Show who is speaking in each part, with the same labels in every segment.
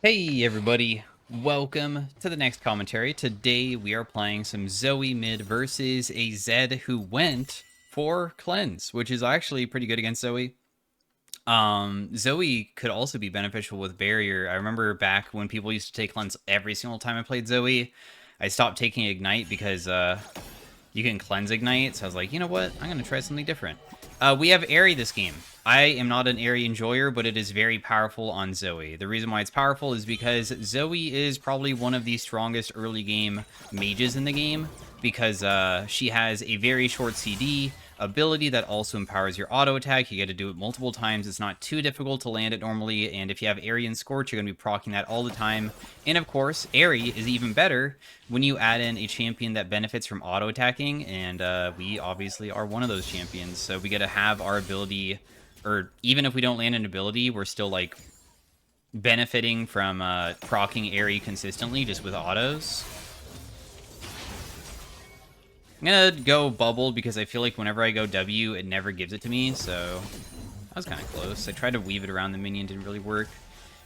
Speaker 1: Hey everybody, welcome to the next commentary. Today we are playing some Zoe mid versus a Zed who went for cleanse, which is actually pretty good against Zoe. Zoe could also be beneficial with barrier. I remember back when people used to take cleanse every single time I played Zoe. I stopped taking ignite because you can cleanse ignite, so I was like, you know what, I'm gonna try something different. We have Aerie this game. I am not an Aerie enjoyer, but it is very powerful on Zoe. The reason why it's powerful is because Zoe is probably one of the strongest early game mages in the game, because she has a very short CD ability that also empowers your auto attack. You get to do it multiple times. It's not too difficult to land it normally, and if you have Aerie and Scorch, you're going to be proccing that all the time. And of course, Aerie is even better when you add in a champion that benefits from auto attacking, and we obviously are one of those champions, so we get to have our ability, or even if we don't land an ability, we're still like benefiting from proccing Aerie consistently just with autos. I'm gonna go bubble because I feel like whenever I go W, it never gives it to me, so that was kind of close. I tried to weave it around the minion, didn't really work.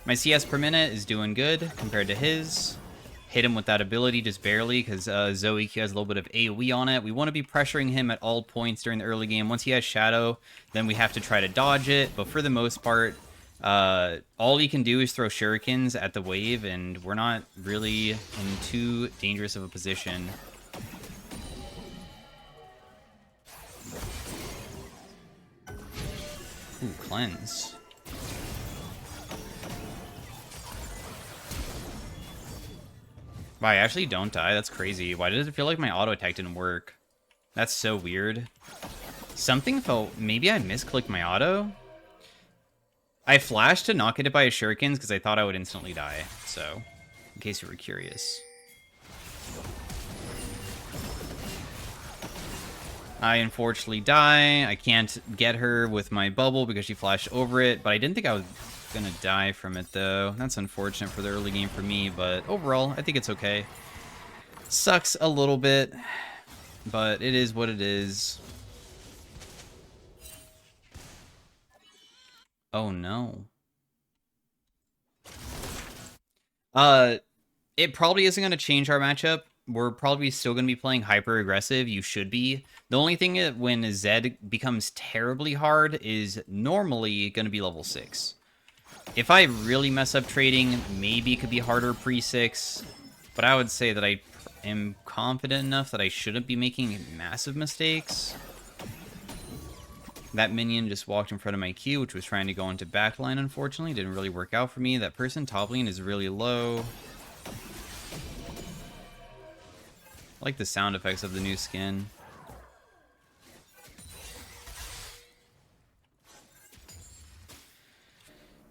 Speaker 1: My CS per minute is doing good compared to his. Hit him with that ability just barely because Zoe has a little bit of AoE on it. We want to be pressuring him at all points during the early game. Once he has Shadow, then we have to try to dodge it, but for the most part, all he can do is throw shurikens at the wave, and we're not really in too dangerous of a position. Ooh, cleanse. Wow, I actually don't die? That's crazy. Why does it feel like my auto attack didn't work? That's so weird. Something felt... Maybe I misclicked my auto? I flashed to not get hit by his shurikens because I thought I would instantly die. So, in case you were curious. I unfortunately die. I can't get her with my bubble because she flashed over it, but I didn't think I was gonna die from it though. That's unfortunate for the early game for me, but overall, I think it's okay. Sucks a little bit, but it is what it is. Oh no. It probably isn't going to change our matchup. We're probably still going to be playing hyper aggressive. You should be. The only thing that when Zed becomes terribly hard is normally going to be level 6. If I really mess up trading, maybe it could be harder pre-6, but I would say that I am confident enough that I shouldn't be making massive mistakes. That minion just walked in front of my Q, which was trying to go into backline, unfortunately. Didn't really work out for me. That person top lane is really low. I like the sound effects of the new skin.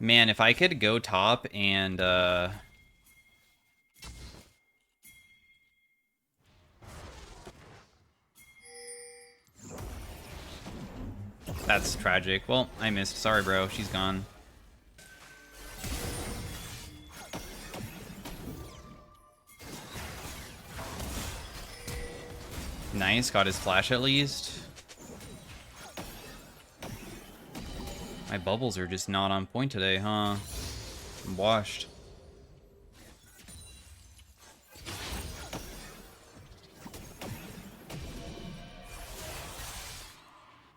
Speaker 1: Man, if I could go top and that's tragic. Well, I missed. Sorry, bro. She's gone. Nice. Got his flash at least. My bubbles are just not on point today, huh? I'm washed.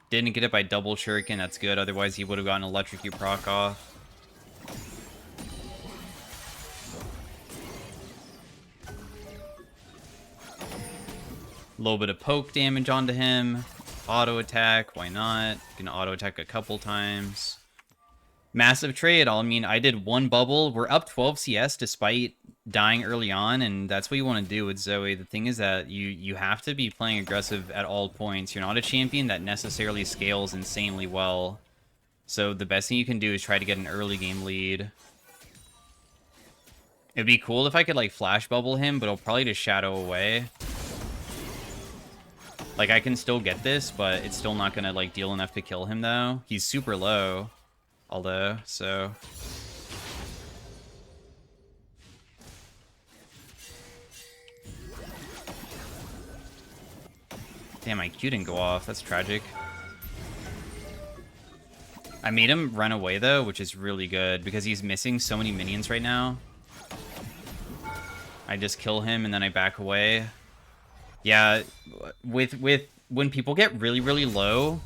Speaker 1: Didn't get it by double shuriken, that's good. Otherwise, he would have gotten electrocute proc off. A little bit of poke damage onto him. Auto attack, why not? Can auto attack a couple times. Massive trade. I mean, I did one bubble. We're up 12 CS despite dying early on, and that's what you want to do with Zoe. The thing is that you have to be playing aggressive at all points. You're not a champion that necessarily scales insanely well. So the best thing you can do is try to get an early game lead. It'd be cool if I could, like, flash bubble him, but it'll probably just shadow away. Like, I can still get this, but it's still not gonna, like, deal enough to kill him, though. He's super low. Although, so... Damn, my Q didn't go off. That's tragic. I made him run away, though, which is really good, because he's missing so many minions right now. I just kill him and then I back away. Yeah, with when people get really, really low,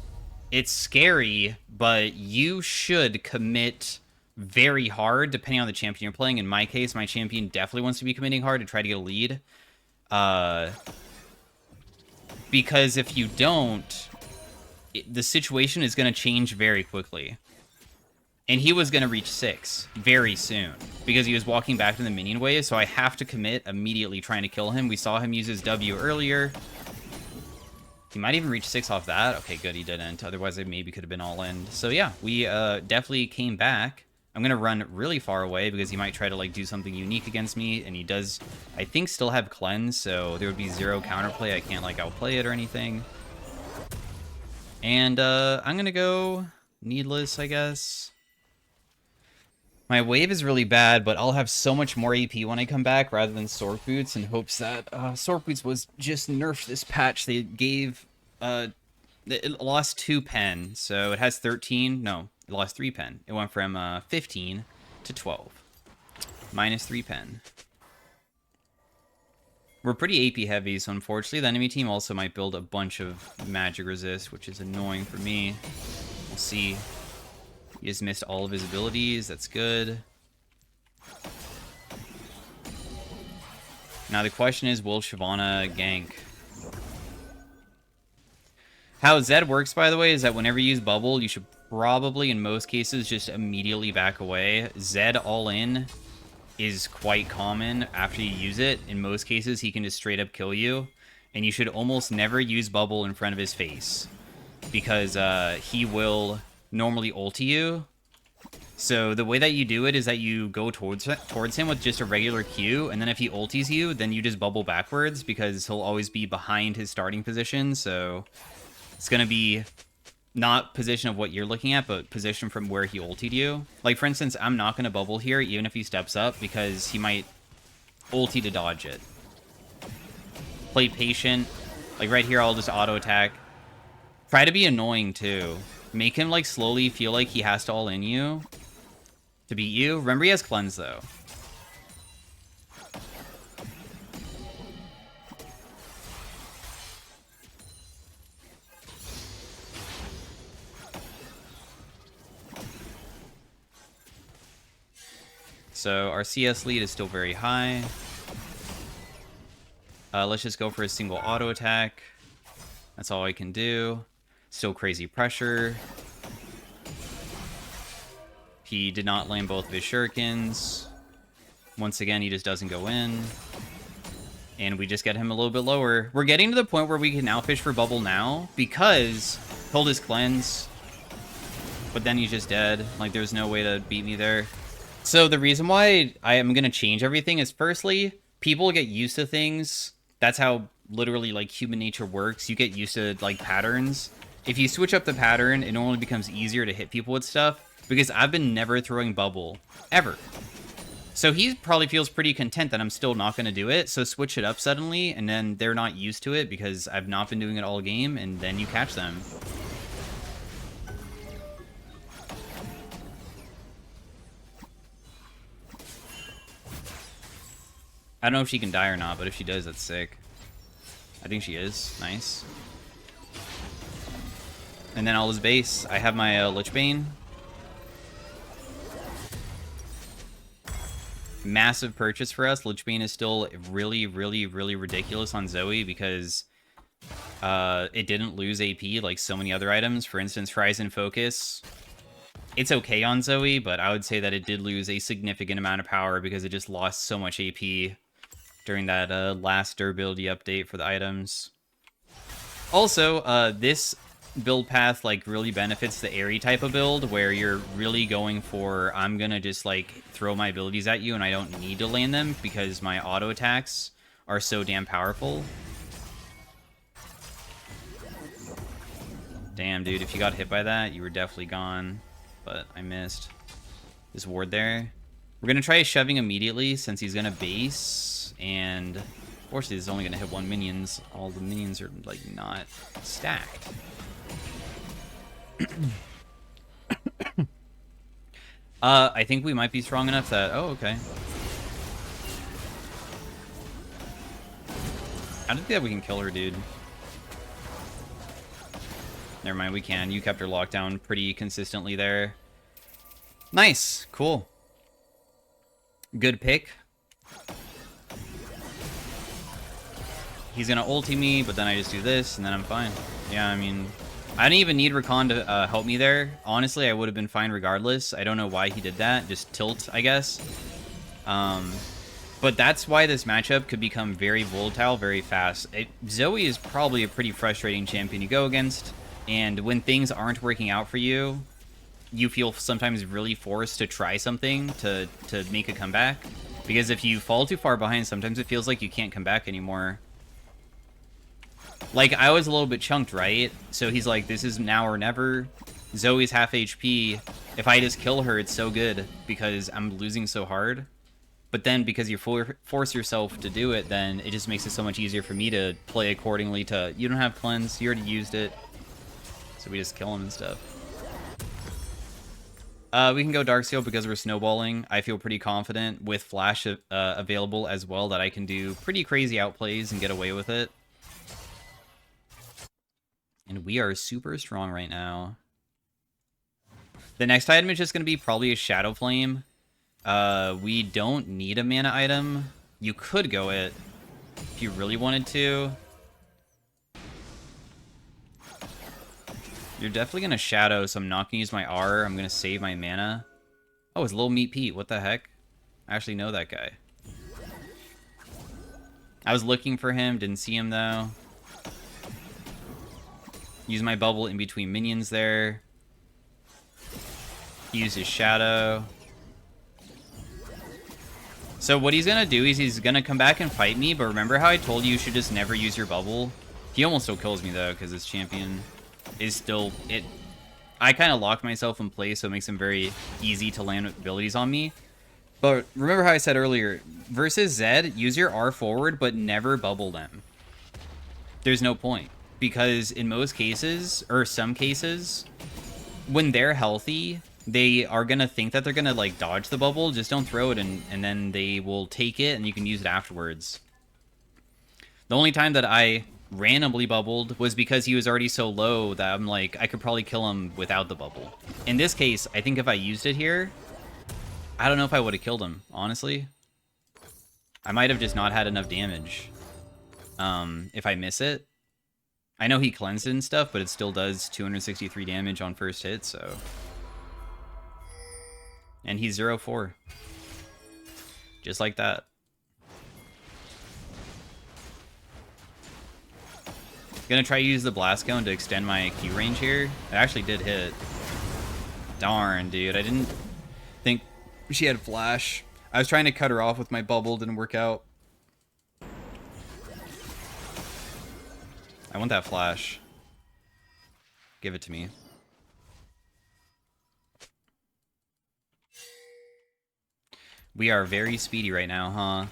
Speaker 1: it's scary, but you should commit very hard depending on the champion you're playing. In my case, my champion definitely wants to be committing hard to try to get a lead. Because if you don't, the situation is going to change very quickly. And he was going to reach 6 very soon because he was walking back to the minion wave, so I have to commit immediately trying to kill him. We saw him use his W earlier. He might even reach 6 off that. Okay, good, he didn't. Otherwise, I maybe could have been all in. So yeah, we definitely came back. I'm going to run really far away because he might try to like do something unique against me, and he does, I think, still have cleanse, so there would be 0 counterplay. I can't like outplay it or anything. And I'm going to go needless, I guess. My wave is really bad, but I'll have so much more AP when I come back rather than Sword Boots, in hopes that Sword Boots was just nerfed this patch. They gave, it lost 2 pen, so it has 13, no, it lost 3 pen. It went from 15 to 12, minus 3 pen. We're pretty AP heavy, so unfortunately the enemy team also might build a bunch of magic resist, which is annoying for me. We'll see. He just missed all of his abilities. That's good. Now the question is, will Shyvana gank? How Zed works, by the way, is that whenever you use bubble, you should probably, in most cases, just immediately back away. Zed all in is quite common after you use it. In most cases, he can just straight up kill you. And you should almost never use bubble in front of his face, because he will normally ulti you. So the way that you do it is that you go towards him with just a regular Q, and then if he ultis you, then you just bubble backwards, because he'll always be behind his starting position. So it's going to be not position of what you're looking at, but position from where he ultied you. Like, for instance, I'm not going to bubble here, even if he steps up, because he might ulti to dodge it. Play patient. Like, right here, I'll just auto-attack. Try to be annoying, too. Make him, like, slowly feel like he has to all-in you to beat you. Remember, he has cleanse, though. So our CS lead is still very high. Let's just go for a single auto attack. That's all I can do. Still crazy pressure. He did not land both of his shurikens. Once again, he just doesn't go in. And we just get him a little bit lower. We're getting to the point where we can outfish for bubble now, because hold his cleanse. But then he's just dead. Like, there's no way to beat me there. So the reason why I am going to change everything is, firstly, people get used to things. That's how literally, like, human nature works. You get used to, like, patterns. If you switch up the pattern, it normally becomes easier to hit people with stuff, because I've been never throwing bubble, ever. So he probably feels pretty content that I'm still not going to do it, so switch it up suddenly, and then they're not used to it because I've not been doing it all game, and then you catch them. I don't know if she can die or not, but if she does, that's sick. I think she is. Nice. And then all his base. I have my Lich Bane. Massive purchase for us. Lich Bane is still really, really, really ridiculous on Zoe because it didn't lose AP like so many other items. For instance, Horizon Focus. It's okay on Zoe, but I would say that it did lose a significant amount of power because it just lost so much AP during that last durability update for the items. Also, this build path like really benefits the airy type of build where you're really going for, I'm gonna just like throw my abilities at you and I don't need to land them because my auto attacks are so damn powerful. Damn, dude, if you got hit by that, you were definitely gone, but I missed. This ward there. We're gonna try shoving immediately since he's gonna base, and fortunately this is only gonna hit 1 minions. All the minions are like not stacked. I think we might be strong enough that... Oh, okay. I don't think that we can kill her, dude. Never mind, we can. You kept her locked down pretty consistently there. Nice. Cool. Good pick. He's gonna ulti me, but then I just do this, and then I'm fine. Yeah, I mean, I didn't even need Rakan to help me there. Honestly, I would have been fine regardless. I don't know why he did that. Just tilt, I guess. But that's why this matchup could become very volatile very fast. Zoe is probably a pretty frustrating champion to go against. And when things aren't working out for you, you feel sometimes really forced to try something to make a comeback. Because if you fall too far behind, sometimes it feels like you can't come back anymore. Like, I was a little bit chunked, right? So he's like, this is now or never. Zoe's half HP. If I just kill her, it's so good because I'm losing so hard. But then because you force yourself to do it, then it just makes it so much easier for me to play accordingly to, you don't have cleanse, you already used it. So we just kill him and stuff. We can go Darksteel because we're snowballing. I feel pretty confident with Flash available as well that I can do pretty crazy outplays and get away with it. And we are super strong right now. The next item is just going to be probably a Shadow Flame. We don't need a mana item. You could go it if you really wanted to. You're definitely going to Shadow, so I'm not going to use my R. I'm going to save my mana. Oh, it's Lil Meat Pete. What the heck? I actually know that guy. I was looking for him. Didn't see him, though. Use my bubble in between minions there. Use his Shadow. So what he's going to do is he's going to come back and fight me, but remember how I told you should just never use your bubble? He almost still kills me, though, because this champion is still... I kind of locked myself in place, so it makes him very easy to land abilities on me. But remember how I said earlier, versus Zed, use your R forward, but never bubble them. There's no point. Because in most cases, or some cases, when they're healthy, they are going to think that they're going to, like, dodge the bubble. Just don't throw it, and then they will take it, and you can use it afterwards. The only time that I randomly bubbled was because he was already so low that I'm like, I could probably kill him without the bubble. In this case, I think if I used it here, I don't know if I would have killed him, honestly. I might have just not had enough damage if I miss it. I know he cleansed it and stuff, but it still does 263 damage on first hit, so... And he's 0-4. Just like that. Gonna try to use the Blast Cone to extend my Q range here. It actually did hit. Darn, dude. I didn't think she had flash. I was trying to cut her off with my bubble. Didn't work out. I want that flash. Give it to me. We are very speedy right now, huh?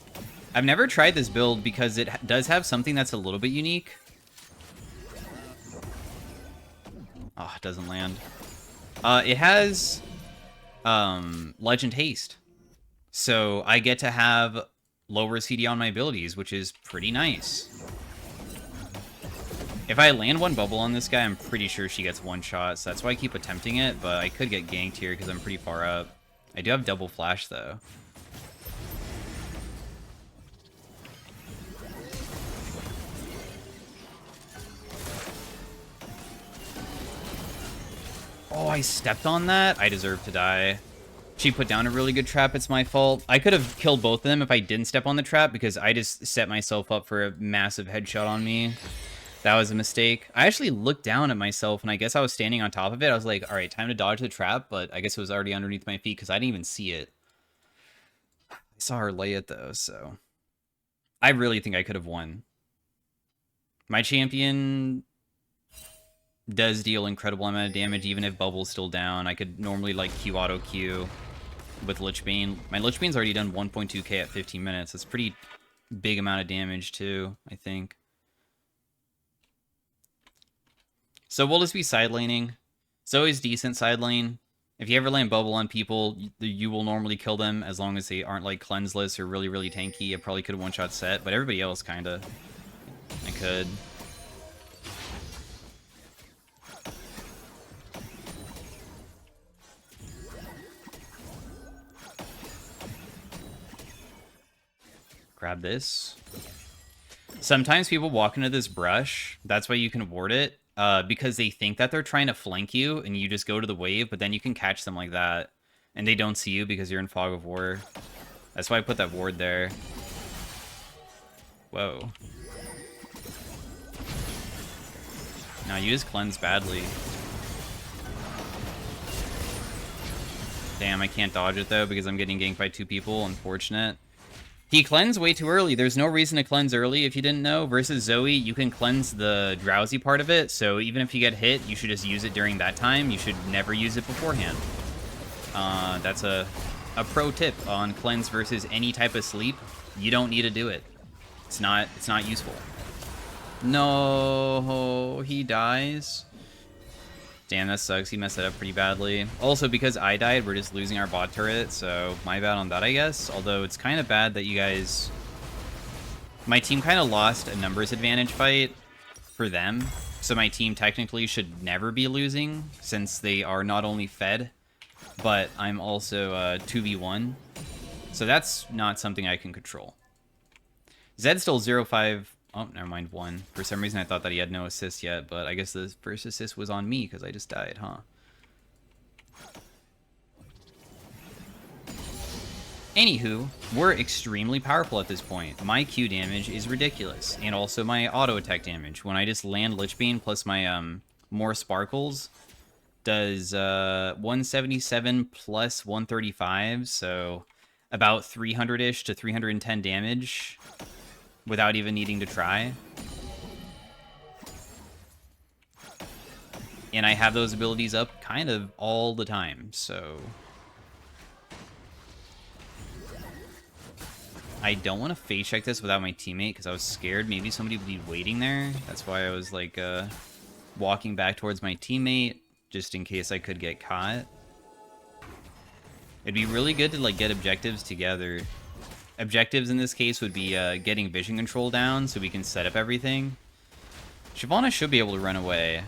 Speaker 1: I've never tried this build because it does have something that's a little bit unique. Oh, it doesn't land. It has Legend Haste. So I get to have lower CD on my abilities, which is pretty nice. If I land one bubble on this guy, I'm pretty sure she gets one shot. So that's why I keep attempting it, but I could get ganked here because I'm pretty far up. I do have double flash, though. Oh, I stepped on that? I deserve to die. She put down a really good trap. It's my fault. I could have killed both of them if I didn't step on the trap because I just set myself up for a massive headshot on me. That was a mistake. I actually looked down at myself, and I guess I was standing on top of it. I was like, all right, time to dodge the trap, but I guess it was already underneath my feet because I didn't even see it. I saw her lay it, though, so... I really think I could have won. My champion does deal incredible amount of damage, even if Bubble's still down. I could normally, like, Q auto Q with Lich Bane. My Lich Bane's already done 1.2k at 15 minutes. That's pretty big amount of damage, too, I think. So we'll just be side laning. It's always decent side lane. If you ever land bubble on people, you will normally kill them as long as they aren't like cleanseless or really, really tanky. I probably could have one-shot set, but everybody else kind of. I could. Grab this. Sometimes people walk into this brush. That's why you can ward it. Because they think that they're trying to flank you, and you just go to the wave, but then you can catch them like that. And they don't see you because you're in Fog of War. That's why I put that ward there. Whoa. No, you just cleanse badly. Damn, I can't dodge it though because I'm getting ganked by 2 people. Unfortunate. He cleansed way too early. There's no reason to cleanse early if you didn't know. Versus Zoe, you can cleanse the drowsy part of it. So even if you get hit, you should just use it during that time. You should never use it beforehand. That's a pro tip on cleanse versus any type of sleep. You don't need to do it. It's not useful. No, he dies. Damn, that sucks. He messed it up pretty badly. Also, because I died, we're just losing our bot turret, so my bad on that, I guess. Although, it's kind of bad that you guys... My team kind of lost a numbers advantage fight for them, so my team technically should never be losing, since they are not only fed, but I'm also 2v1. So that's not something I can control. Zed's still 0-5... Oh, never mind, 1. For some reason, I thought that he had no assist yet, but I guess the first assist was on me because I just died, huh? Anywho, we're extremely powerful at this point. My Q damage is ridiculous, and also my auto attack damage. When I just land Lichbane plus my more sparkles, does 177 plus 135, so about 300-ish to 310 damage. Without even needing to try. And I have those abilities up kind of all the time, so... I don't want to face check this without my teammate, because I was scared maybe somebody would be waiting there. That's why I was, like, walking back towards my teammate, just in case I could get caught. It'd be really good to, like, get objectives together. Objectives in this case would be getting vision control down so we can set up everything. Shyvana should be able to run away.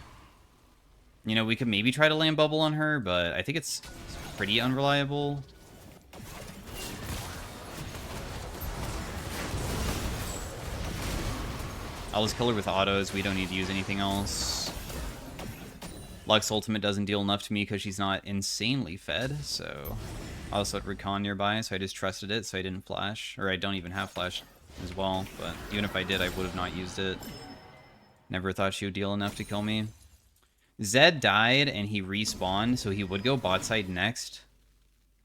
Speaker 1: You know, we could maybe try to land bubble on her, but I think it's pretty unreliable. I'll just kill her with autos. We don't need to use anything else. Lux ultimate doesn't deal enough to me because she's not insanely fed, so... I also had Recon nearby, so I just trusted it, so I didn't flash. Or I don't even have flash as well, but even if I did, I would have not used it. Never thought she would deal enough to kill me. Zed died, and he respawned, so he would go bot side next.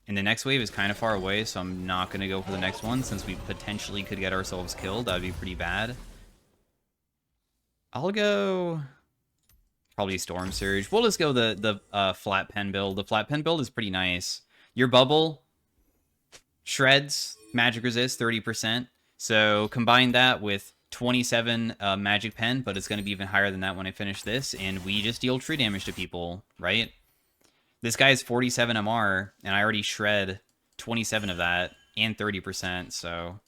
Speaker 1: And the next wave is kind of far away, so I'm not going to go for the next one, since we potentially could get ourselves killed. That would be pretty bad. I'll go... probably Storm Surge. We'll just go the flat pen build. The flat pen build is pretty nice. Your bubble shreds magic resist 30%. So combine that with 27 magic pen, but it's going to be even higher than that when I finish this. And we just deal true damage to people, right? This guy is 47 MR, and I already shred 27 of that and 30%, so...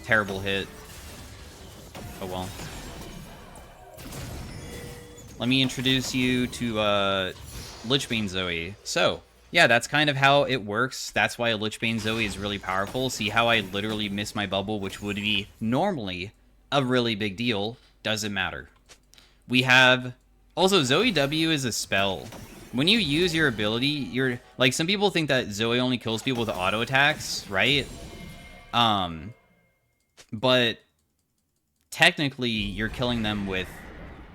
Speaker 1: Terrible hit. Oh well. Let me introduce you to Lichbane Zoe. So, yeah, that's kind of how it works. That's why a Lichbane Zoe is really powerful. See how I literally missed my bubble, which would be normally a really big deal. Doesn't matter. We have... Also, Zoe W is a spell. When you use your ability, you're... Like, some people think that Zoe only kills people with auto attacks, right? But technically, you're killing them with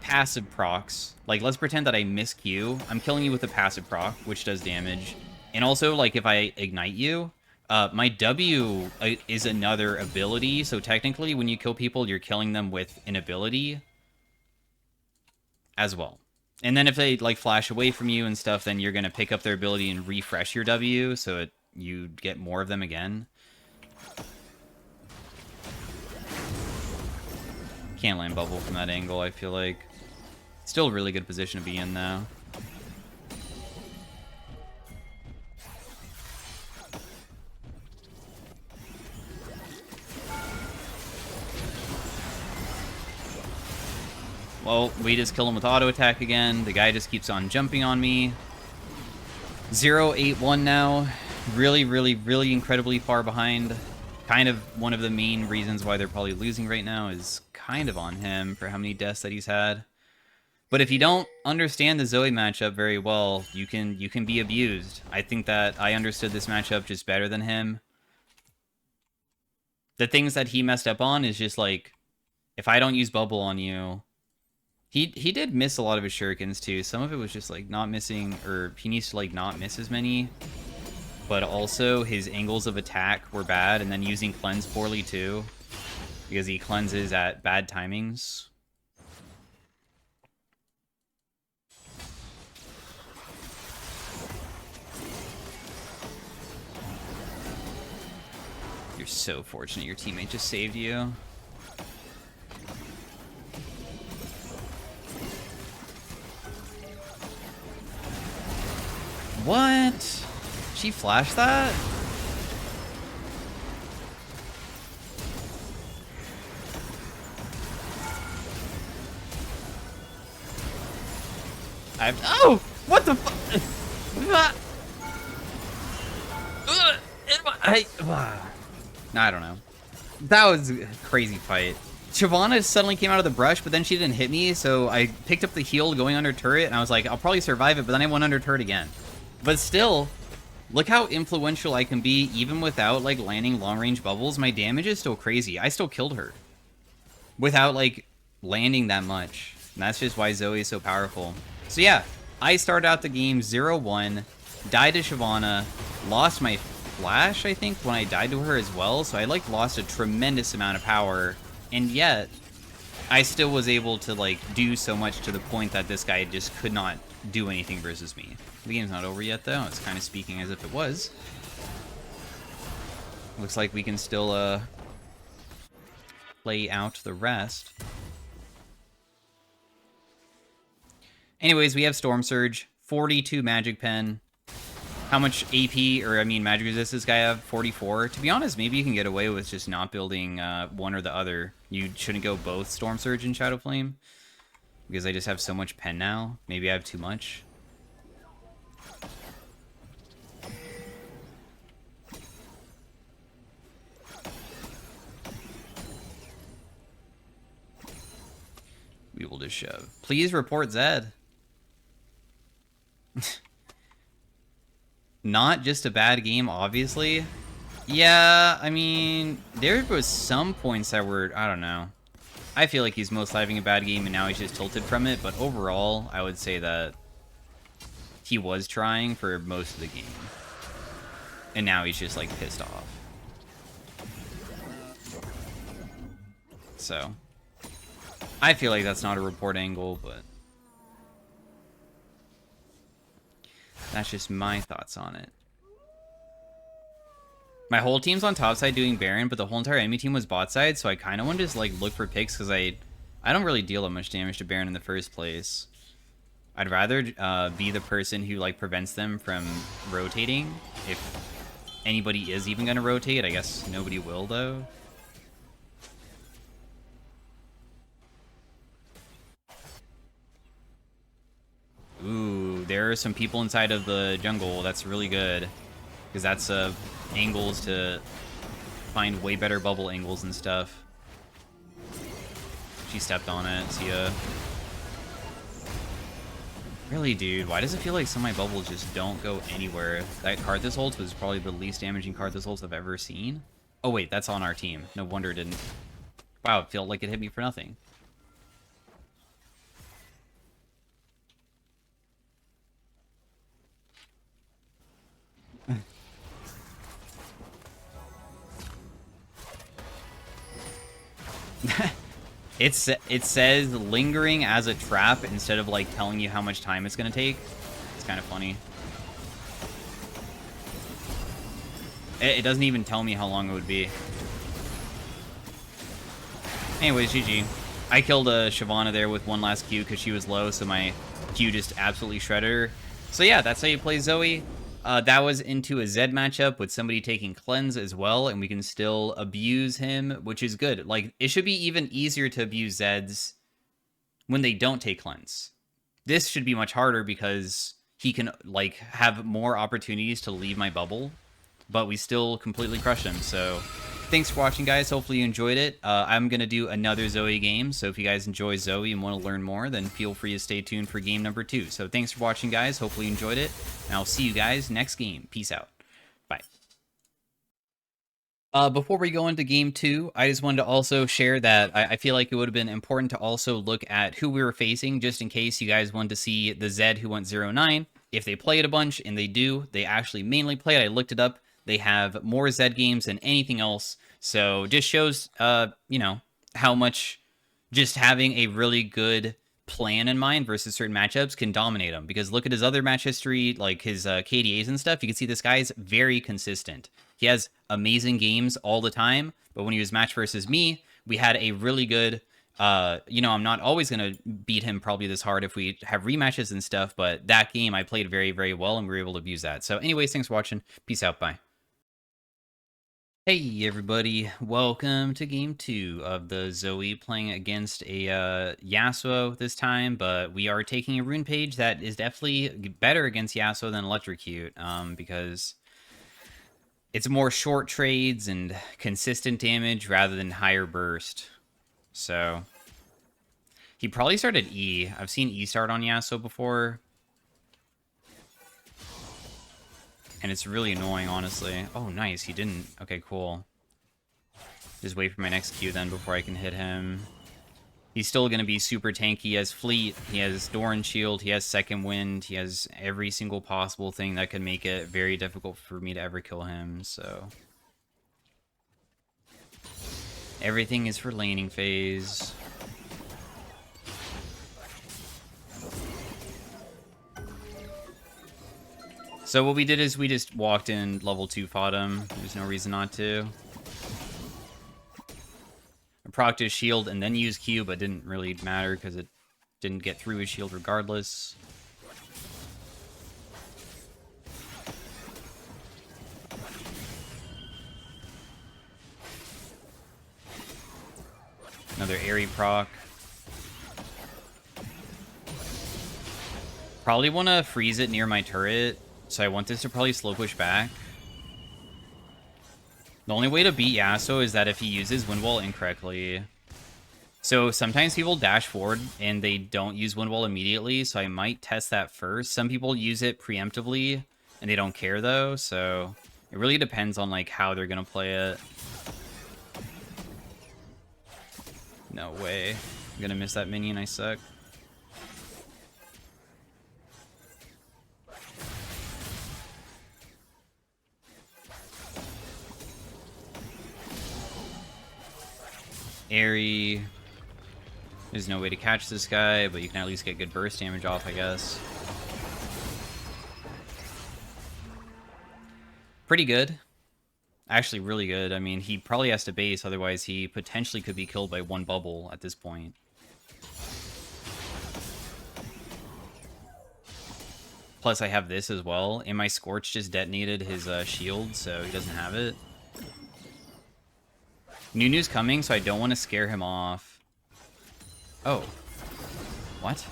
Speaker 1: passive procs. Like, let's pretend that I miss Q. I'm killing you with a passive proc, which does damage. And also, like, if I ignite you, my W is another ability. So technically, when you kill people, you're killing them with an ability as well. And then if they, like, flash away from you and stuff, then you're going to pick up their ability and refresh your W, so you get more of them again. Can't land bubble from that angle, I feel like. Still a really good position to be in, though. Well, we just kill him with auto attack again. The guy just keeps on jumping on me. 0-8-1 now. Really, really, really incredibly far behind. Kind of one of the main reasons why they're probably losing right now is kind of on him for how many deaths that he's had. But if you don't understand the Zoe matchup very well, you can be abused. I think that I understood this matchup just better than him. The things that he messed up on is just like, if I don't use bubble on you, he did miss a lot of his shurikens too. Some of it was just like not missing, or he needs to like not miss as many. But also his angles of attack were bad, and then using cleanse poorly too, because he cleanses at bad timings. You're so fortunate your teammate just saved you. What? She flashed that? Oh! What the fuck? I don't know. That was a crazy fight. Shyvana suddenly came out of the brush, but then she didn't hit me, so I picked up the heal going under turret, and I was like, I'll probably survive it, but then I went under turret again. But still, look how influential I can be even without, like, landing long-range bubbles. My damage is still crazy. I still killed her without, like, landing that much. And that's just why Zoe is so powerful. So yeah, I started out the game 0-1, died to Shyvana, lost my flash, I think, when I died to her as well. So I, like, lost a tremendous amount of power. And yet, I still was able to, like, do so much to the point that this guy just could not do anything versus me. The game's not over yet, though. It's kind of speaking as if it was. Looks like we can still, play out the rest. Anyways, we have Storm Surge, 42 Magic Pen. How much AP, or I mean Magic Resist this guy have? 44. To be honest, maybe you can get away with just not building one or the other. You shouldn't go both Storm Surge and Shadow Flame, because I just have so much pen now. Maybe I have too much. We will just shove. Please report Zed. Not just a bad game, obviously. Yeah, I mean, there was some points that were, I don't know. I feel like he's most having a bad game and now he's just tilted from it, but overall, I would say that he was trying for most of the game. And now he's just, like, pissed off. So, I feel like that's not a report angle, but that's just my thoughts on it. My whole team's on top side doing Baron, but the whole entire enemy team was bot side, so I kind of wanted to just, like, look for picks, because I don't really deal that much damage to Baron in the first place. I'd rather be the person who, like, prevents them from rotating. If anybody is even going to rotate, I guess nobody will, though. Ooh, there are some people inside of the jungle. That's really good, because that's angles to find way better bubble angles and stuff. She stepped on it. See ya. Really, dude, why does it feel like some of my bubbles just don't go anywhere? That Karthus ult was probably the least damaging Karthus ult I've ever seen. Oh wait, that's on our team. No wonder it didn't. Wow, it felt like it hit me for nothing. It says lingering as a trap instead of, like, telling you how much time it's gonna take. It's kind of funny. It doesn't even tell me how long it would be. Anyways, GG. I killed Shyvana there with one last Q because she was low, so my Q just absolutely shredded her. So yeah, that's how you play Zoe. That was into a Zed matchup with somebody taking cleanse as well, and we can still abuse him, which is good. Like, it should be even easier to abuse Zeds when they don't take cleanse. This should be much harder because he can like have more opportunities to leave my bubble, but we still completely crush him. So thanks for watching, guys. Hopefully you enjoyed it. I'm going to do another Zoe game, so if you guys enjoy Zoe and want to learn more, then feel free to stay tuned for game number 2. So thanks for watching, guys. Hopefully you enjoyed it, and I'll see you guys next game. Peace out. Bye. Before we go into game 2, I just wanted to also share that I feel like it would have been important to also look at who we were facing, just in case you guys wanted to see the Zed who went 0-9. If they play it a bunch, and they do, they actually mainly play it. I looked it up. They have more Zed games than anything else. So just shows, you know, how much just having a really good plan in mind versus certain matchups can dominate him. Because look at his other match history, like his KDAs and stuff. You can see this guy's very consistent. He has amazing games all the time. But when he was matched versus me, we had a really good... you know, I'm not always going to beat him probably this hard if we have rematches and stuff. But that game, I played very, very well, and we were able to abuse that. So anyways, thanks for watching. Peace out. Bye. Hey everybody, welcome to game 2 of the Zoe playing against a Yasuo this time, but we are taking a rune page that is definitely better against Yasuo than Electrocute, because it's more short trades and consistent damage rather than higher burst. So he probably started E. I've seen E start on Yasuo before. And it's really annoying, honestly. Oh, nice. He didn't. Okay, cool. Just wait for my next Q then before I can hit him. He's still going to be super tanky. He has Fleet. He has Doran Shield. He has Second Wind. He has every single possible thing that could make it very difficult for me to ever kill him, so... Everything is for laning phase. So what we did is we just walked in, level 2 fought him. There's no reason not to. I procced his shield and then used Q, but didn't really matter because it didn't get through his shield regardless. Another airy proc. Probably want to freeze it near my turret. So I want this to probably slow push back. The only way to beat Yasuo is that if he uses Wind Wall incorrectly. So sometimes people dash forward and they don't use Wind Wall immediately, so I might test that first. Some people use it preemptively and they don't care though, so it really depends on like how they're gonna play it. No way. I'm gonna miss that minion, I suck. Airy. There's no way to catch this guy, but you can at least get good burst damage off, I guess. Pretty good. Actually, really good. I mean, he probably has to base, otherwise he potentially could be killed by one bubble at this point. Plus, I have this as well, and my Scorch just detonated his shield, so he doesn't have it. Nunu's coming, so I don't want to scare him off. Oh. What?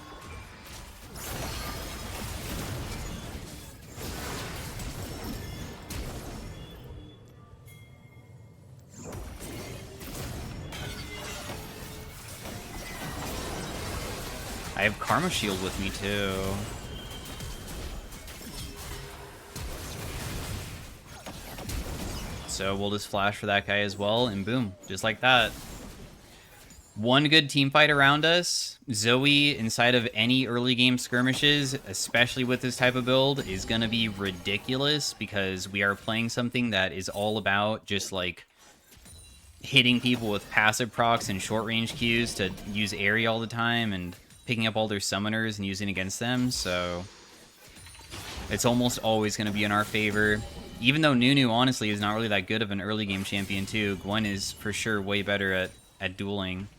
Speaker 1: I have Karma Shield with me, too. So we'll just flash for that guy as well, and boom, just like that. One good team fight around us. Zoe, inside of any early game skirmishes, especially with this type of build, is going to be ridiculous because we are playing something that is all about just like hitting people with passive procs and short range Qs to use Airy all the time and picking up all their summoners and using against them. So it's almost always going to be in our favor. Even though Nunu, honestly, is not really that good of an early game champion, too, Gwen is for sure way better at dueling.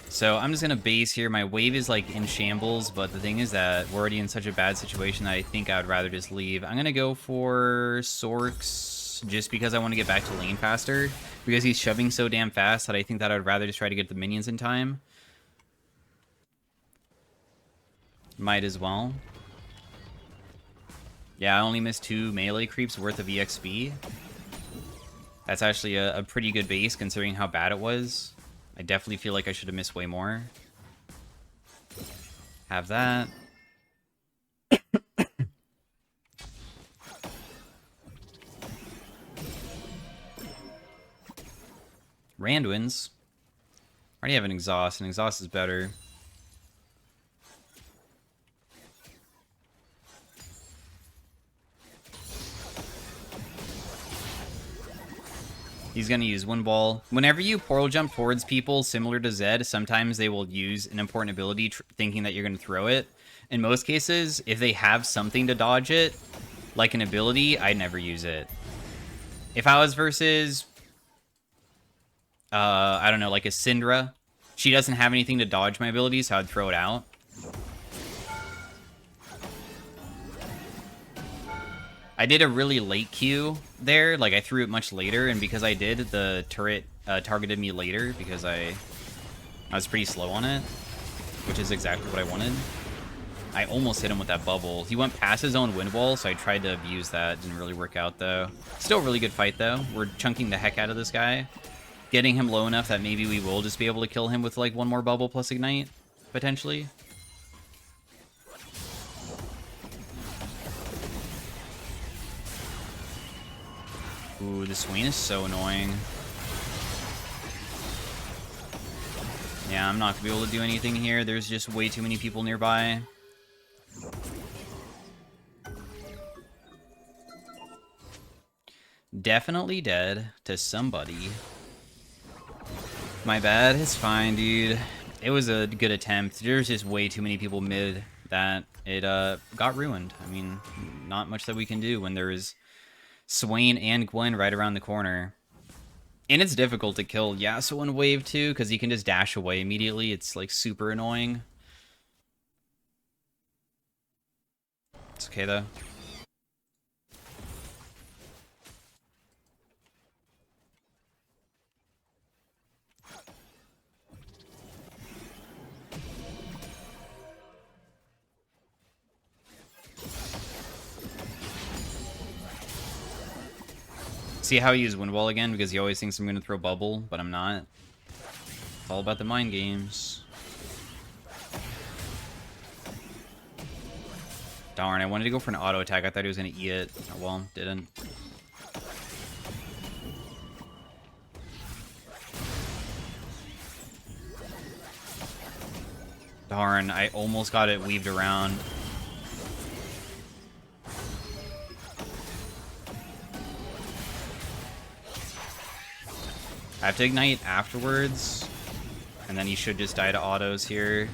Speaker 1: So I'm just going to base here. My wave is, like, in shambles, but the thing is that we're already in such a bad situation that I think I would rather just leave. I'm going to go for Sorks just because I want to get back to lane faster. Because he's shoving so damn fast that I think that I'd rather just try to get the minions in time. Might as well. Yeah, I only missed 2 melee creeps worth of EXP. That's actually a pretty good base considering how bad it was. I definitely feel like I should have missed way more. Have that. Rand wins. I already have an exhaust, and exhaust is better. He's going to use Wind Wall. Whenever you portal jump towards people similar to Zed, sometimes they will use an important ability thinking that you're going to throw it. In most cases, if they have something to dodge it, like an ability, I'd never use it. If I was versus, I don't know, like a Syndra, she doesn't have anything to dodge my ability, so I'd throw it out. I did a really late Q there, like I threw it much later, and because I did, the turret targeted me later because I was pretty slow on it, which is exactly what I wanted. I almost hit him with that bubble. He went past his own wind wall, so I tried to abuse that. Didn't really work out, though. Still a really good fight, though. We're chunking the heck out of this guy. Getting him low enough that maybe we will just be able to kill him with, like, 1 more bubble plus ignite, potentially. Ooh, the Swain is so annoying. Yeah, I'm not going to be able to do anything here. There's just way too many people nearby. Definitely dead to somebody. My bad. It's fine, dude. It was a good attempt. There's just way too many people mid that it got ruined. I mean, not much that we can do when there is Swain and Gwen right around the corner. And it's difficult to kill Yasuo in wave 2 because he can just dash away immediately. It's like super annoying. It's okay though. See how he used Wind Wall again? Because he always thinks I'm going to throw Bubble, but I'm not. It's all about the mind games. Darn, I wanted to go for an auto attack. I thought he was going to eat it. Oh, well, didn't. Darn, I almost got it weaved around. I have to ignite afterwards, and then he should just die to autos here.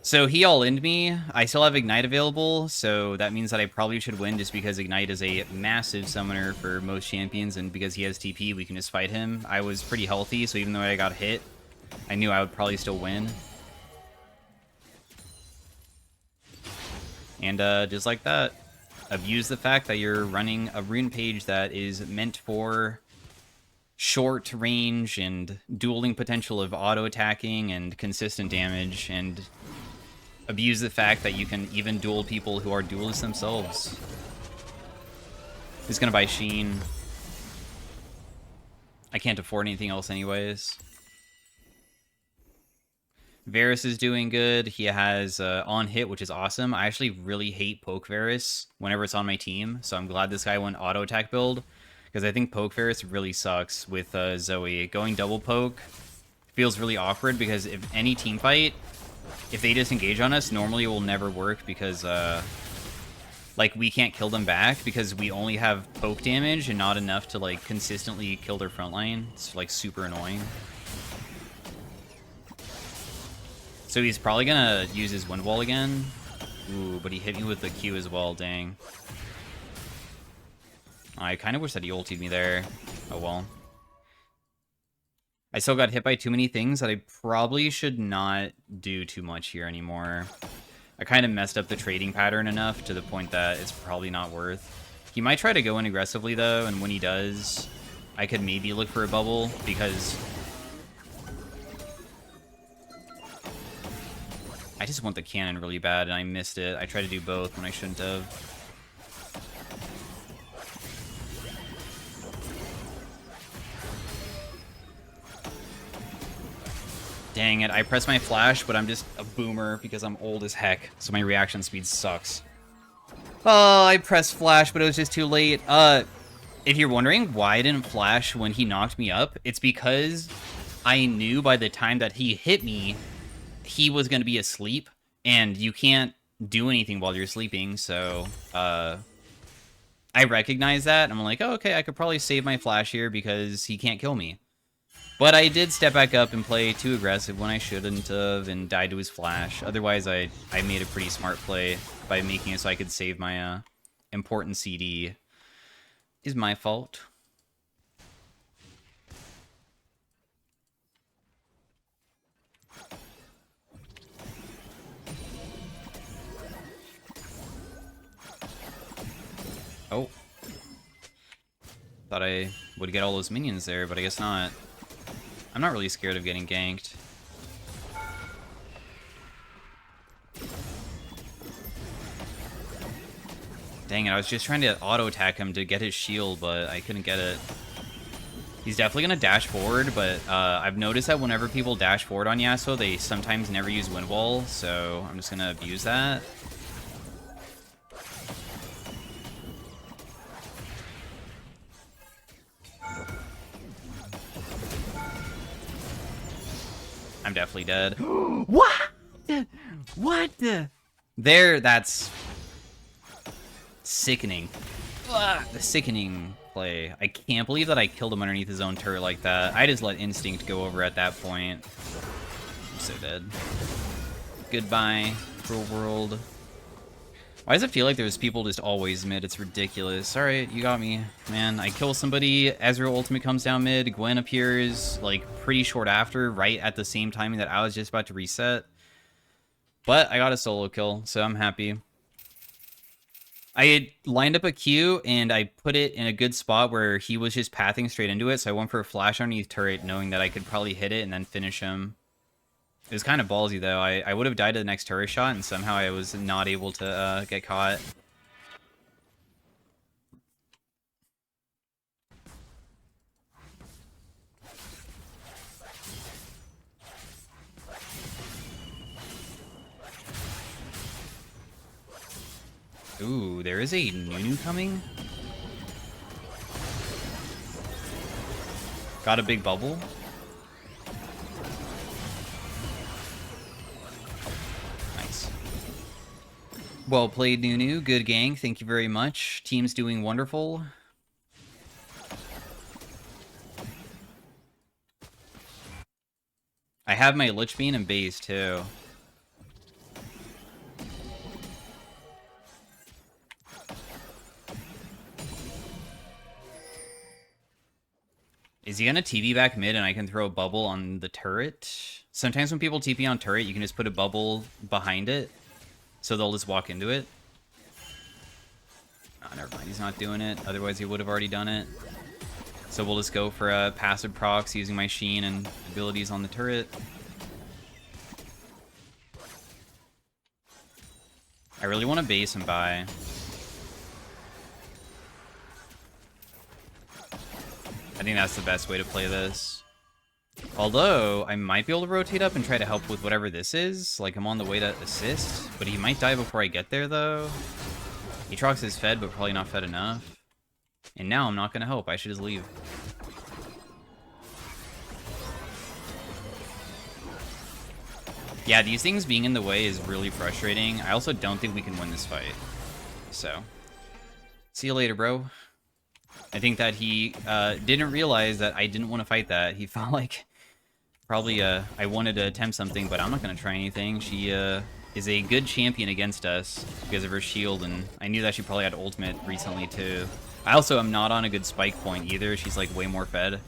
Speaker 1: So he all-in'd me. I still have Ignite available, so that means that I probably should win just because Ignite is a massive summoner for most champions, and because he has TP, we can just fight him. I was pretty healthy, so even though I got hit, I knew I would probably still win. And just like that, abuse the fact that you're running a rune page that is meant for short range and dueling potential of auto attacking and consistent damage, and abuse the fact that you can even duel people who are duelists themselves. He's gonna buy Sheen. I can't afford anything else anyways. Varus is doing good. He has on hit, which is awesome. I actually really hate poke Varus whenever it's on my team, so I'm glad this guy went auto attack build, because I think poke Varus really sucks with Zoe. Going double poke feels really awkward, because if any team fight, if they disengage on us, normally it will never work, because like we can't kill them back because we only have poke damage and not enough to like consistently kill their front line. It's like super annoying. So he's probably gonna use his wind wall again. Ooh, but he hit me with the Q as well, dang. I kind of wish that he ultied me there. Oh well. I still got hit by too many things that I probably should not do too much here anymore. I kind of messed up the trading pattern enough to the point that it's probably not worth. He might try to go in aggressively, though, and when he does, I could maybe look for a bubble, because I just want the cannon really bad, and I missed it. I tried to do both when I shouldn't have. Dang it, I pressed my flash, but I'm just a boomer because I'm old as heck, so my reaction speed sucks. Oh, I pressed flash, but it was just too late. If you're wondering why I didn't flash when he knocked me up, it's because I knew by the time that he hit me, he was going to be asleep, and you can't do anything while you're sleeping, so, I recognized that, and I'm like, oh, okay, I could probably save my flash here because he can't kill me. But I did step back up and play too aggressive when I shouldn't have and died to his flash. Otherwise, I made a pretty smart play by making it so I could save my important CD. Is my fault. Oh. Thought I would get all those minions there, but I guess not. I'm not really scared of getting ganked. Dang it, I was just trying to auto-attack him to get his shield, but I couldn't get it. He's definitely going to dash forward, but I've noticed that whenever people dash forward on Yasuo, they sometimes never use Wind Wall, so I'm just going to abuse that. I'm definitely dead. What? What? There, that's sickening. Ugh, the sickening play. I can't believe that I killed him underneath his own turret like that. I just let instinct go over at that point. I'm so dead. Goodbye, cruel world. Why does it feel like there's people just always mid? It's ridiculous. Alright, you got me. Man, I kill somebody, Ezreal ultimate comes down mid, Gwen appears, like, pretty short after, right at the same timing that I was just about to reset. But I got a solo kill, so I'm happy. I had lined up a Q, and I put it in a good spot where he was just pathing straight into it, so I went for a flash underneath turret, knowing that I could probably hit it and then finish him. It was kind of ballsy, though. I would have died to the next turret shot, and somehow I was not able to get caught. Ooh, there is a Nunu coming? Got a big bubble? Well played, Nunu. Good gang. Thank you very much. Team's doing wonderful. I have my Lich Bean and base, too. Is he gonna TP back mid and I can throw a bubble on the turret? Sometimes when people TP on turret, you can just put a bubble behind it. So they'll just walk into it. Oh, never mind. He's not doing it. Otherwise, he would have already done it. So we'll just go for a passive procs using my Sheen and abilities on the turret. I really want to base and buy. I think that's the best way to play this. Although, I might be able to rotate up and try to help with whatever this is. Like, I'm on the way to assist. But he might die before I get there, though. Aatrox is fed, but probably not fed enough. And now I'm not going to help. I should just leave. Yeah, these things being in the way is really frustrating. I also don't think we can win this fight. So, see you later, bro. I think that he didn't realize that I didn't want to fight that. He felt like probably I wanted to attempt something, but I'm not going to try anything. She is a good champion against us because of her shield, and I knew that she probably had ultimate recently too. I also am not on a good spike point either. She's like way more fed.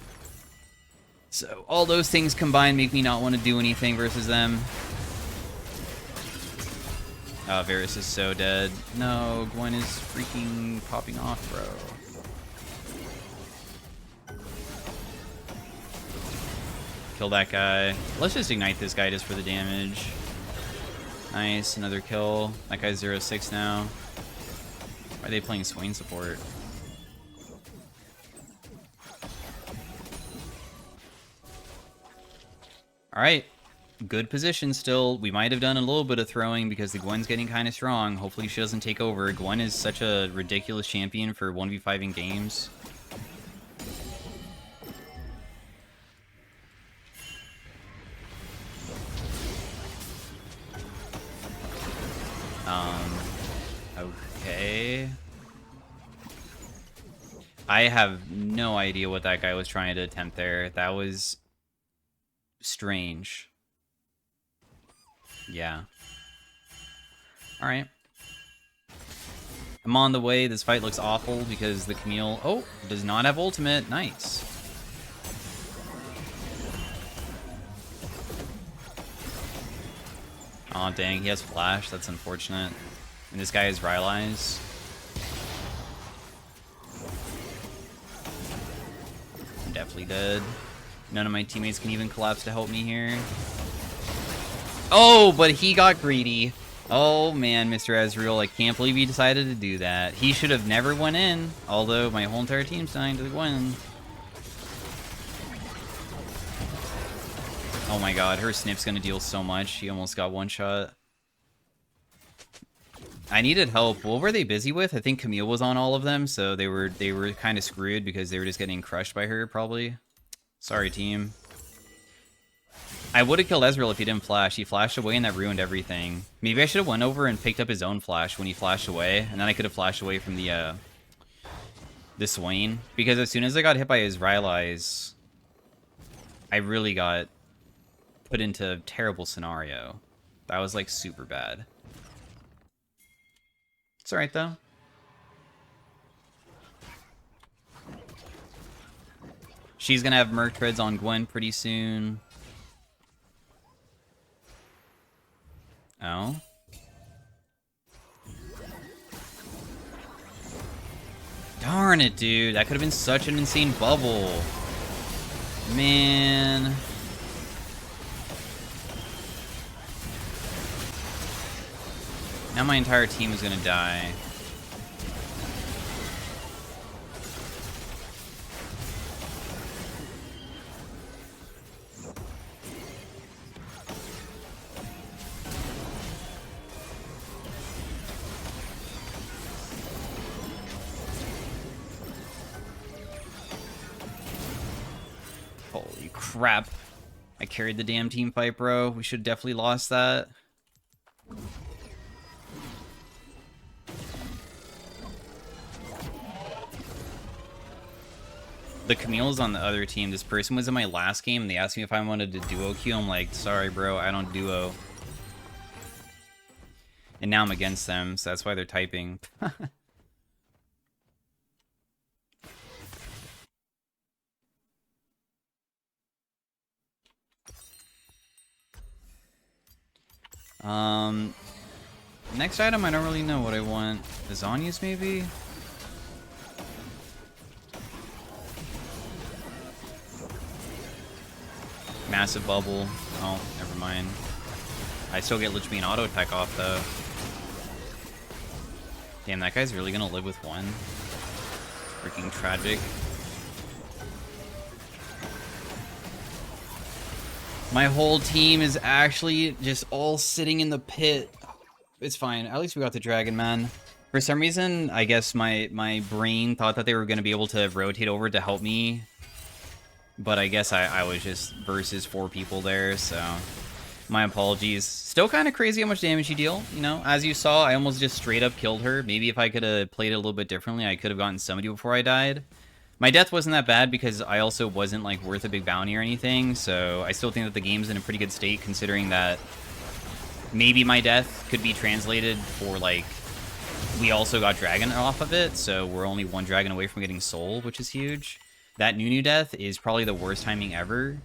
Speaker 1: So all those things combined make me not want to do anything versus them. Varus is so dead. No, Gwen is freaking popping off, bro. Kill that guy. Let's just ignite this guy just for the damage. Nice, another kill. That guy's 0-6 now. Why are they playing Swain support? Alright. Good position still. We might have done a little bit of throwing because the Gwen's getting kind of strong. Hopefully she doesn't take over. Gwen is such a ridiculous champion for 1v5 in games. Okay. I have no idea what that guy was trying to attempt there. That was strange. Yeah. Alright. I'm on the way. This fight looks awful because the Camille... Oh, does not have ultimate. Nice. Aw, dang. He has flash. That's unfortunate. And this guy is Rylai's. I'm definitely dead. None of my teammates can even collapse to help me here. Oh, but he got greedy. Oh, man, Mr. Ezreal. I can't believe he decided to do that. He should have never went in, although my whole entire team's dying to win. Oh my god, her snip's gonna deal so much. She almost got one shot. I needed help. What were they busy with? I think Camille was on all of them, so they were kind of screwed because they were just getting crushed by her, probably. Sorry, team. I would have killed Ezreal if he didn't flash. He flashed away and that ruined everything. Maybe I should have went over and picked up his own flash when he flashed away, and then I could have flashed away from the Swain. Because as soon as I got hit by his Rylai's, I really got put into a terrible scenario. That was like super bad. It's alright though. She's gonna have Merc Treads on Gwen pretty soon. Oh. Darn it, dude. That could have been such an insane bubble. Man. Now my entire team is gonna die. Holy crap. I carried the damn team fight, bro. We should definitely lost that. The Camille's on the other team. This person was in my last game, and they asked me if I wanted to duo queue. I'm like, sorry, bro, I don't duo. And now I'm against them, so that's why they're typing. Next item, I don't really know what I want. The Zhonya's, maybe? Massive bubble. Oh, never mind. I still get Lich Bane auto attack off, though. Damn, that guy's really gonna live with one. Freaking tragic. My whole team is actually just all sitting in the pit. It's fine. At least we got the dragon, man. For some reason, I guess my brain thought that they were going to be able to rotate over to help me. But I guess I was just versus 4 people there, so my apologies. Still kind of crazy how much damage you deal, you know? As you saw, I almost just straight up killed her. Maybe if I could have played it a little bit differently, I could have gotten somebody before I died. My death wasn't that bad because I also wasn't like worth a big bounty or anything, so I still think that the game's in a pretty good state considering that maybe my death could be translated for like we also got dragon off of it, so we're only 1 dragon away from getting soul, which is huge. That Nunu death is probably the worst timing ever.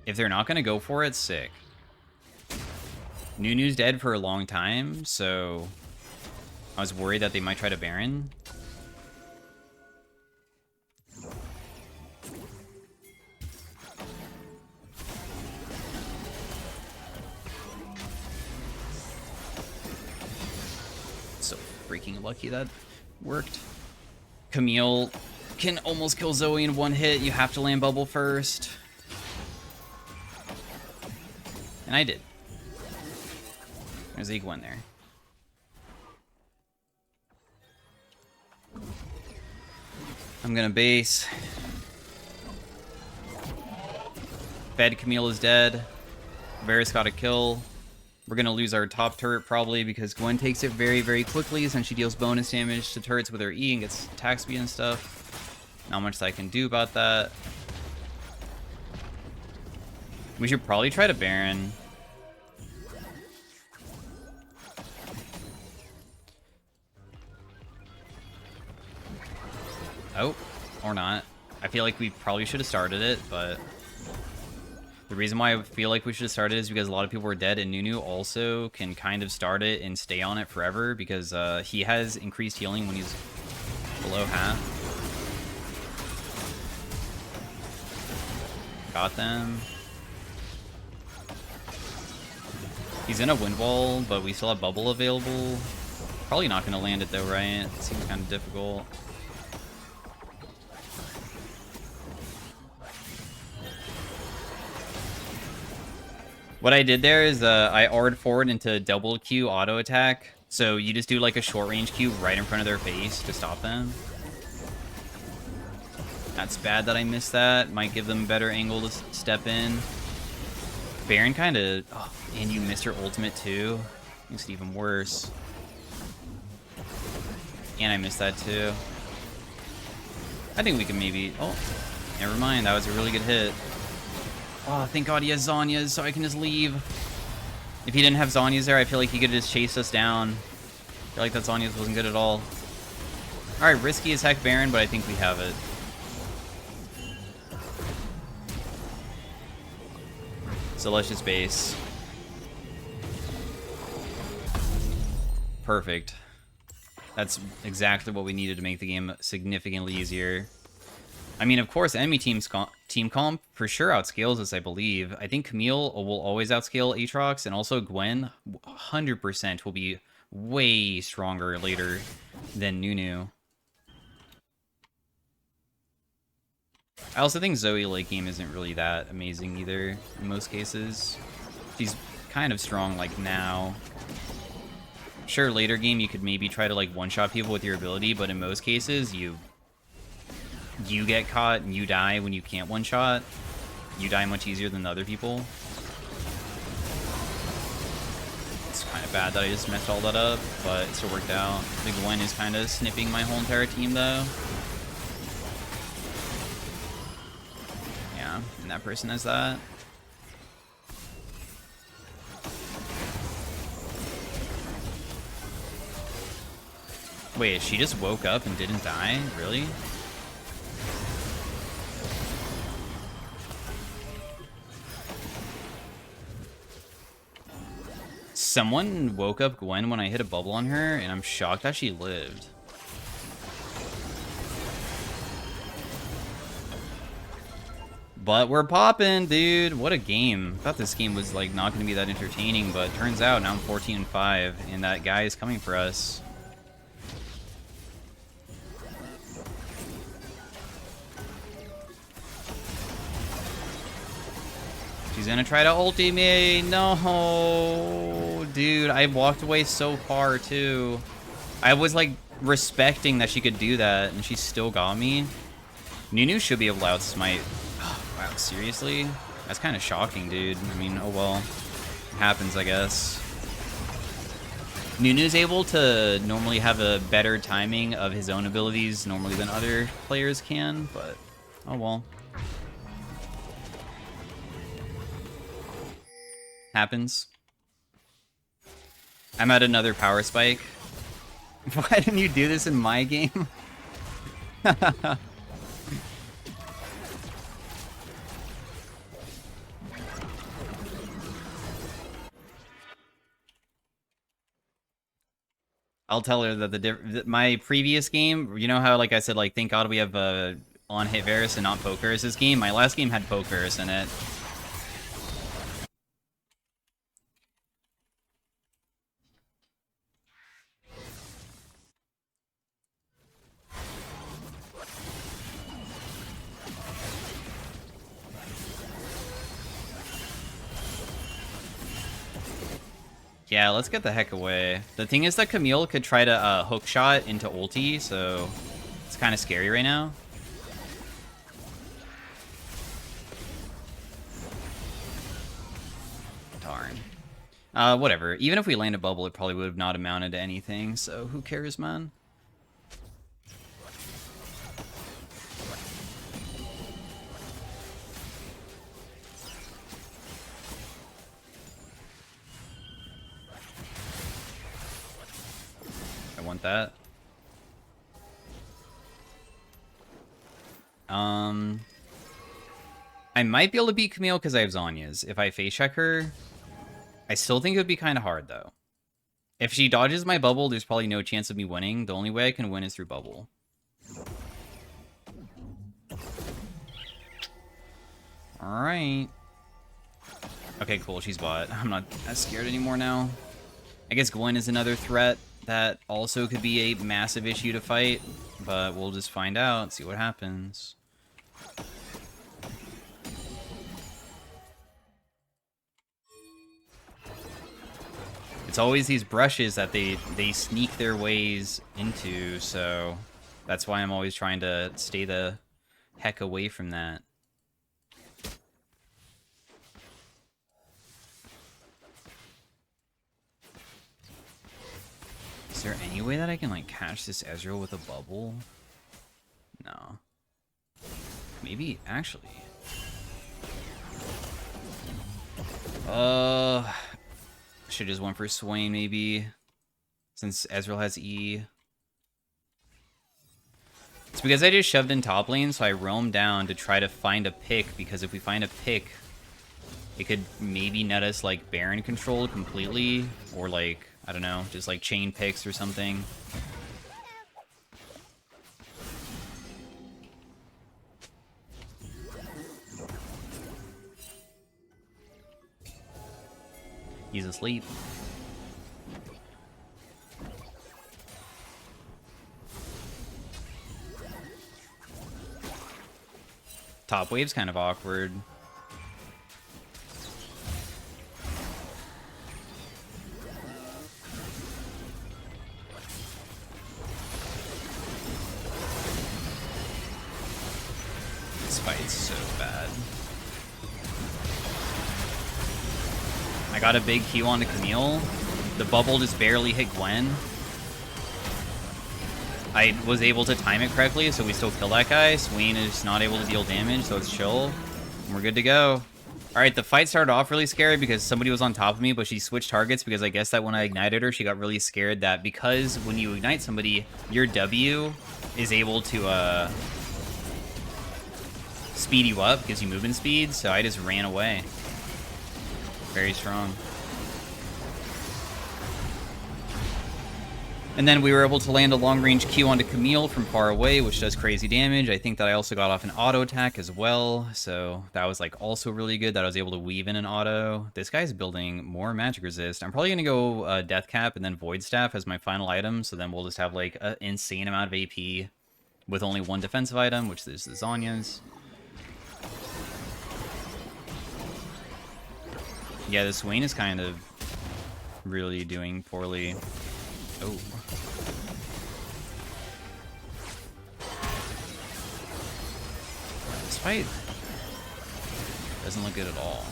Speaker 1: If they're not going to go for it, sick. Nunu's dead for a long time, so I was worried that they might try to Baron. So freaking lucky that worked. Camille can almost kill Zoe in one hit. You have to land bubble first. And I did. There's a Gwen there. I'm gonna base. Fed Camille is dead. Varus got a kill. We're gonna lose our top turret probably because Gwen takes it very, very quickly since she deals bonus damage to turrets with her E and gets attack speed and stuff. Not much that I can do about that. We should probably try to Baron. Oh, or not. I feel like we probably should have started it, but the reason why I feel like we should have started is because a lot of people were dead, and Nunu also can kind of start it and stay on it forever because he has increased healing when he's below half. Got them. He's in a wind wall, but we still have bubble available. Probably not going to land it though, right? It seems kind of difficult. What I did there is I R'd forward into double Q auto attack. So you just do like a short range Q right in front of their face to stop them. That's bad that I missed that. Might give them a better angle to step in. Baron kind of... Oh, and you missed your ultimate too. Makes it even worse. And I missed that too. I think we can maybe... Oh, never mind. That was a really good hit. Oh, thank God he has Zhonya's, so I can just leave. If he didn't have Zhonya's there, I feel like he could have just chased us down. I feel like that Zhonya's wasn't good at all. Alright, risky as heck Baron, but I think we have it. So let's just base. Perfect. That's exactly what we needed to make the game significantly easier. I mean, of course, enemy team comp for sure outscales us, I believe. I think Camille will always outscale Aatrox, and also Gwen 100% will be way stronger later than Nunu. I also think Zoe late game isn't really that amazing either in most cases. She's kind of strong like now. Sure, later game you could maybe try to like one-shot people with your ability, but in most cases you get caught and you die when you can't one-shot. You die much easier than the other people. It's kind of bad that I just messed all that up, but it still worked out. The Gwen is kind of snipping my whole entire team though. Yeah, and that person has that. Wait, she just woke up and didn't die? Really? Someone woke up Gwen when I hit a bubble on her, and I'm shocked that she lived. But we're popping, dude. What a game. I thought this game was like not going to be that entertaining, but turns out now I'm 14-5, and that guy is coming for us. She's gonna try to ulti me. No, dude, I walked away so far too. I was like respecting that she could do that, and she still got me. Nunu should be able to outsmite. Oh, wow, seriously? That's kind of shocking, dude. I mean, oh well. It happens, I guess. Nunu's able to normally have a better timing of his own abilities normally than other players can, but oh well. Happens. I'm at another power spike. Why didn't you do this in my game? I'll tell her that my previous game, you know how like I said, like thank God we have on hit Varus and not Pokerus this game. My last game had Pokerus in it. Yeah, let's get the heck away. The thing is that Camille could try to hook shot into ulti, so it's kind of scary right now. Darn. Whatever. Even if we land a bubble, it probably would have not amounted to anything, so who cares, man? I want that. I might be able to beat Camille because I have Zhonya's. If I face check her, I still think it would be kind of hard, though. If she dodges my bubble, there's probably no chance of me winning. The only way I can win is through bubble. Alright. Okay, cool. She's bot. I'm not as scared anymore now. I guess Gwen is another threat that also could be a massive issue to fight. But we'll just find out, see what happens. It's always these brushes that they sneak their ways into, so that's why I'm always trying to stay the heck away from that. Is there any way that I can like catch this Ezreal with a bubble? No. Maybe actually. Should just went for Swain maybe, since Ezreal has E. It's because I just shoved in top lane, so I roamed down to try to find a pick, because if we find a pick, it could maybe net us like Baron control completely, or like, I don't know, just like chain picks or something. He's asleep. Top wave's kind of awkward. This fight's so bad. I got a big Q onto Camille. The bubble just barely hit Gwen. I was able to time it correctly, so we still kill that guy. Swain is not able to deal damage, so it's chill. And we're good to go. Alright, the fight started off really scary because somebody was on top of me, but she switched targets because I guess that when I ignited her, she got really scared that because when you ignite somebody, your W is able to speed you up, gives you movement speed, so I just ran away. Very strong. And then we were able to land a long-range Q onto Camille from far away, which does crazy damage. I think that I also got off an auto attack as well, so that was like also really good that I was able to weave in an auto. This guy's building more magic resist. I'm probably gonna go Death Cap and then Void Staff as my final item, so then we'll just have like an insane amount of AP with only one defensive item, which is the Zonya's. Yeah, this Swain is kind of really doing poorly. Oh. This fight doesn't look good at all.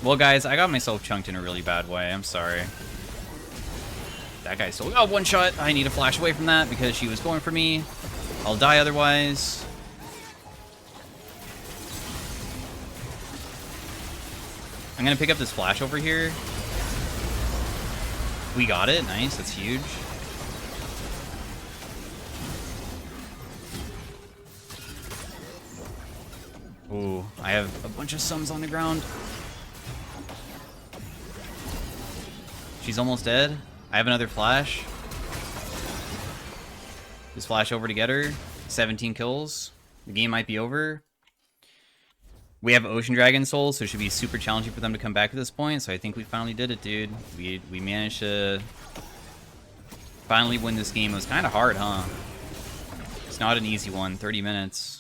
Speaker 1: Well, guys, I got myself chunked in a really bad way. I'm sorry. That guy still got one shot. I need to flash away from that because she was going for me. I'll die otherwise. I'm gonna pick up this flash over here. We got it. Nice. That's huge. Ooh, I have a bunch of sums on the ground. She's almost dead. I have another flash. Just flash over to get her. 17 kills. The game might be over. We have Ocean Dragon Souls, so it should be super challenging for them to come back at this point. So I think we finally did it, dude. We managed to finally win this game. It was kind of hard, huh? It's not an easy one. 30 minutes.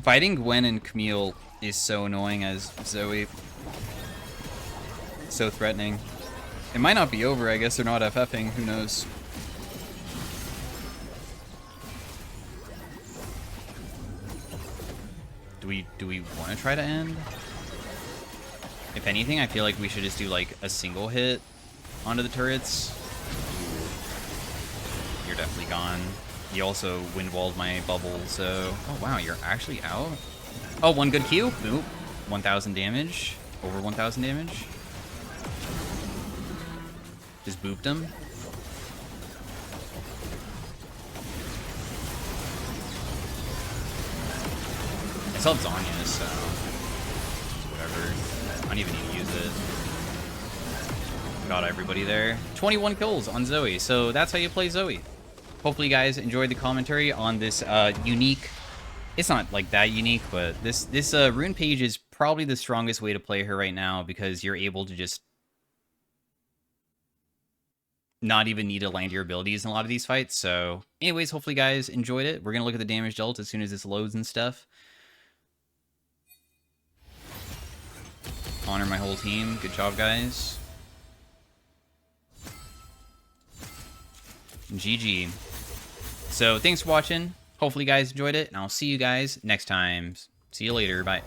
Speaker 1: Fighting Gwen and Camille is so annoying as Zoe. So threatening. It might not be over. I guess they're not FFing. Who knows? Do we want to try to end? If anything, I feel like we should just do like a single hit onto the turrets. You're definitely gone. He also wind-walled my bubble, so... Oh, wow, you're actually out? Oh, one good Q. Boop. 1,000 damage. Over 1,000 damage. Just booped him. I still have Zanya, so... whatever. I don't even need to use it. Got everybody there. 21 kills on Zoe, so that's how you play Zoe. Hopefully you guys enjoyed the commentary on this unique... It's not like that unique, but this rune page is probably the strongest way to play her right now because you're able to just not even need to land your abilities in a lot of these fights. So anyways, hopefully you guys enjoyed it. We're going to look at the damage dealt as soon as this loads and stuff. Honor my whole team. Good job, guys. GG. So thanks for watching. Hopefully you guys enjoyed it, and I'll see you guys next time. See you later. Bye.